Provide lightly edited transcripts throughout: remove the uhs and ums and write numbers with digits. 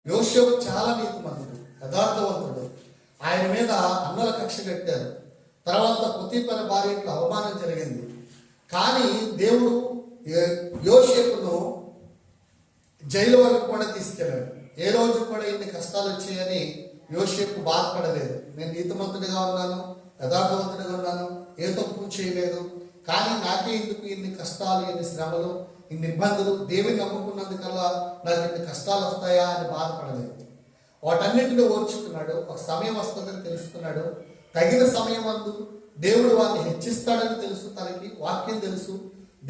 యోసేపు చాలా నీతిమంతుడు, యథార్థవంతుడు. ఆయన మీద అన్నల కక్ష కట్టారు. తర్వాత పొతీఫరు భార్య ఇంట్లో అవమానం జరిగింది. కానీ దేవుడు యోసేపును జైలు వరకు కూడా తీసుకెళ్ళాడు. ఏ రోజు కూడా ఇన్ని కష్టాలు వచ్చాయని యోసేపు బాధపడలేదు. నేను నీతిమంతుడిగా ఉన్నాను, యథార్థవంతుడిగా ఉన్నాను, ఏ తప్పు చేయలేదు, కానీ నాకే ఎందుకు ఇన్ని కష్టాలు, ఇన్ని శ్రమలు, ఇన్ని ఇబ్బందులు, దేవుని నమ్ముకున్నందుకల్లా నాకు ఇన్ని కష్టాలు వస్తాయా అని బాధపడలేదు. వాటన్నింటినీ ఓర్చుకున్నాడు. ఒక సమయం వస్తుందని తెలుసుకున్నాడు. తగిన సమయం అందు దేవుడు వారిని హెచ్చిస్తాడని తెలుసు. తనకి వాక్యం తెలుసు.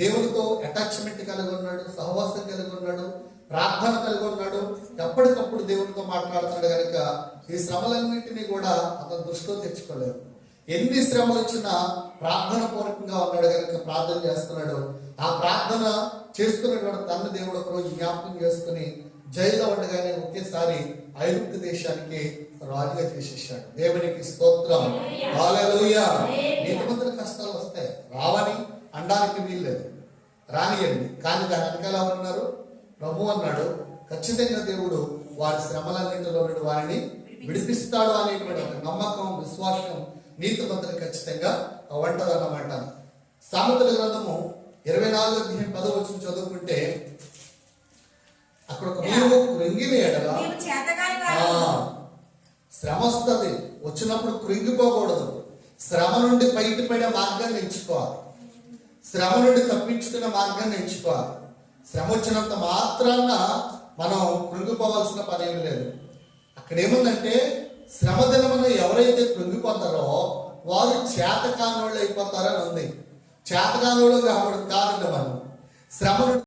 దేవునితో అటాచ్మెంట్ కలిగి ఉన్నాడు, సహవాసం కలిగి ఉన్నాడు, ప్రార్థన కలిగి ఉన్నాడు. ఎప్పటికప్పుడు దేవునితో మాట్లాడుతున్నాడు కనుక ఈ శ్రమలన్నింటినీ కూడా అతను దృష్టిలో తెచ్చుకోలేదు. ఎన్ని శ్రమలు వచ్చినా ప్రార్థన పూర్వకంగా ఉన్నాడు కనుక ప్రార్థన చేస్తున్నాడు. ఆ ప్రార్థన చేస్తున్నటువంటి తన దేవుడు ఒకరోజు జ్ఞాపకం చేసుకుని జైల్లో ఉండగానే ఒకేసారి ఐగుప్తు దేశానికి రాజుగా చేసేసాడు. దేవునికి స్తోత్రం, హల్లెలూయా. నీతిమంతుల కష్టాలు వస్తాయి, రావని అనడానికి వీల్లేదు, రానియండి. కానీ దాని వెనకాల ఎవరున్నారు? ప్రభు అన్నాడు. ఖచ్చితంగా దేవుడు వారి శ్రమలన్నింటిలో నుండి వారిని విడిపిస్తాడు అనేటువంటి ఒక నమ్మకం, విశ్వాసం నీతిమంతులు ఖచ్చితంగా వంటదన్నమాట. సామెతల గ్రంథము 24:10 చదువుకుంటే అక్కడ ఒక నీవు కృంగిన ఎడల, శ్రమ వస్తుంది, వచ్చినప్పుడు కృంగిపోకూడదు. శ్రమ నుండి బయటపడే మార్గాన్ని ఎంచుకోవాలి, శ్రమ నుండి తప్పించుకునే మార్గాన్ని ఎంచుకోవాలి. శ్రమ వచ్చినంత మాత్రాన మనం కృంగిపోవాల్సిన పని ఏమి లేదు. అక్కడ ఏముందంటే శ్రమ దినమున ఎవరైతే కృంగిపోతారో వారు చేతకానోళ్ళు అయిపోతారని ఉంది. చేతకానోళ్ళు కాబట్టి మనం శ్రమ